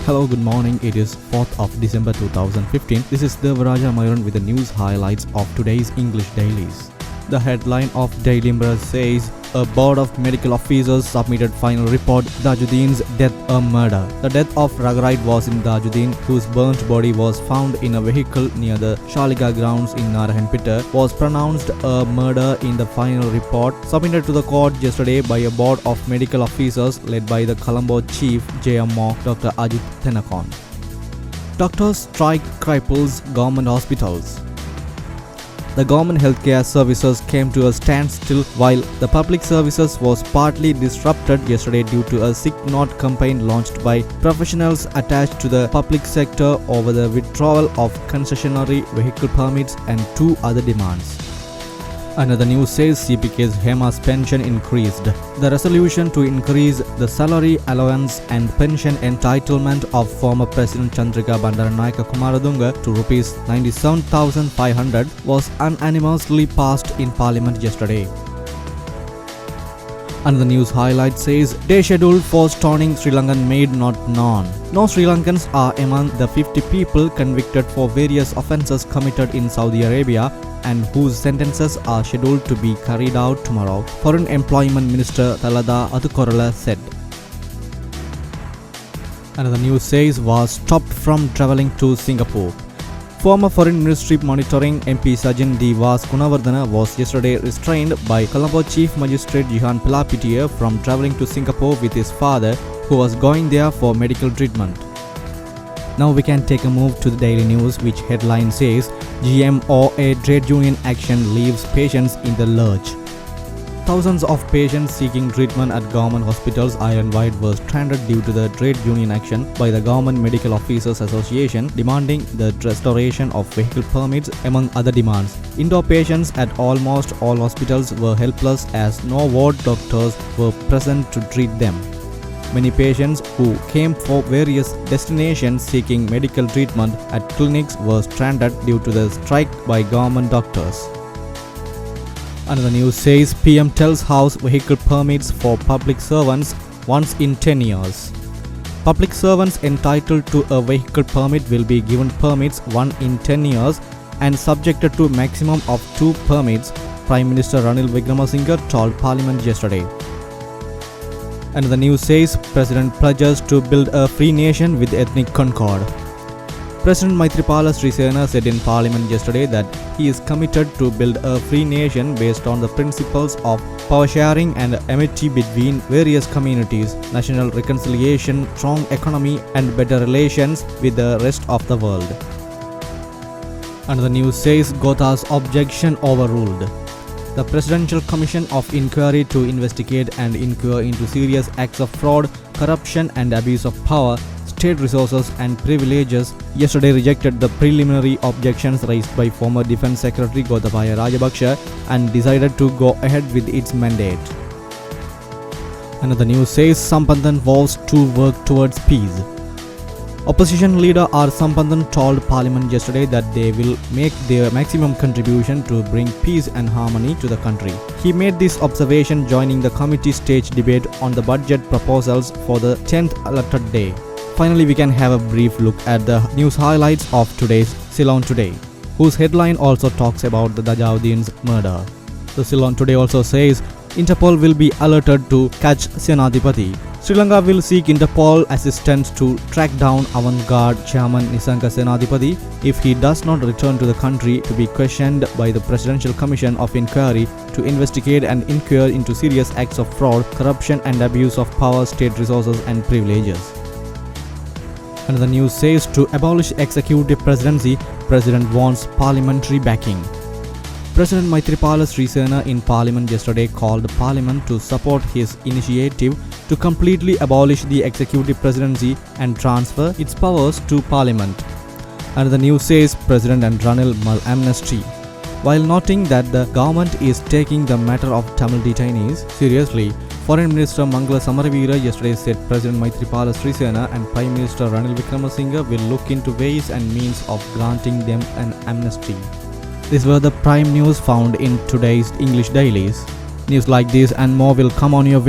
Hello, good morning. It is 4th of December 2015. This is Devaraja Mayuran with the news highlights of today's English dailies. The headline of Daily Mirror says, a board of medical officers submitted final report, Tajuddin's death a murder. The death of Ragarite was in Tajuddin, whose burnt body was found in a vehicle near the Shalika grounds in Narayanpeta, was pronounced a murder in the final report submitted to the court yesterday by a board of medical officers led by the Colombo Chief JMO Dr. Ajit Thenakon. Doctors strike cripples government hospitals. The government healthcare services came to a standstill while the public services was partly disrupted yesterday due to a sick note campaign launched by professionals attached to the public sector over the withdrawal of concessionary vehicle permits and two other demands. Another news says CPK's Hema's pension increased. The resolution to increase the salary allowance and pension entitlement of former President Chandrika Bandaranaike Kumaratunga to Rs 97,500 was unanimously passed in Parliament yesterday. Another news highlight says, day schedule for stoning Sri Lankan maid not known. No Sri Lankans are among the 50 people convicted for various offences committed in Saudi Arabia and whose sentences are scheduled to be carried out tomorrow, Foreign Employment Minister Thalada Athukorala said. Another news says, was stopped from travelling to Singapore. Former Foreign Ministry Monitoring MP Sajin D. Vas Kunawardana was yesterday restrained by Colombo Chief Magistrate Jihan Pilapitiya from travelling to Singapore with his father, who was going there for medical treatment. Now we can take a move to the daily news, which headline says, GMOA trade union action leaves patients in the lurch. Thousands of patients seeking treatment at government hospitals island-wide were stranded due to the trade union action by the Government Medical Officers Association demanding the restoration of vehicle permits among other demands. Indoor patients at almost all hospitals were helpless as no ward doctors were present to treat them. Many patients who came from various destinations seeking medical treatment at clinics were stranded due to the strike by government doctors. Another news says, PM tells House vehicle permits for public servants once in 10 years. Public servants entitled to a vehicle permit will be given permits once in 10 years and subjected to a maximum of 2 permits, Prime Minister Ranil Wickremesinghe told Parliament yesterday. Another news says, President pledges to build a free nation with ethnic concord. President Maithripala Sirisena said in Parliament yesterday that he is committed to build a free nation based on the principles of power sharing and amity between various communities, national reconciliation, strong economy and better relations with the rest of the world. Another news says, Gotha's objection overruled. The Presidential Commission of Inquiry to investigate and inquire into serious acts of fraud, corruption and abuse of power, state resources and privileges yesterday rejected the preliminary objections raised by former Defence Secretary Gotabaya Rajapaksa and decided to go ahead with its mandate. Another news says, Sampanthan vows to work towards peace. Opposition leader R. Sampanthan told Parliament yesterday that they will make their maximum contribution to bring peace and harmony to the country. He made this observation joining the committee stage debate on the budget proposals for the 10th allotted day. Finally, we can have a brief look at the news highlights of today's Ceylon Today, whose headline also talks about the Tajuddin's murder. The Ceylon Today also says, Interpol will be alerted to catch Senadipati. Sri Lanka will seek Interpol assistance to track down avant-garde chairman Nisanka Senadipati if he does not return to the country to be questioned by the Presidential Commission of Inquiry to investigate and inquire into serious acts of fraud, corruption and abuse of power, state resources and privileges. Another news says, to abolish executive presidency, President wants parliamentary backing. President Maithripala Sirisena in Parliament yesterday called Parliament to support his initiative to completely abolish the executive presidency and transfer its powers to Parliament. Another news says, President and Ranil amnesty. While noting that the government is taking the matter of Tamil detainees seriously, Foreign Minister Mangala Samaraveera yesterday said President Maithripala Sirisena and Prime Minister Ranil Wickremesinghe will look into ways and means of granting them an amnesty. These were the prime news found in today's English dailies. News like this and more will come on your way.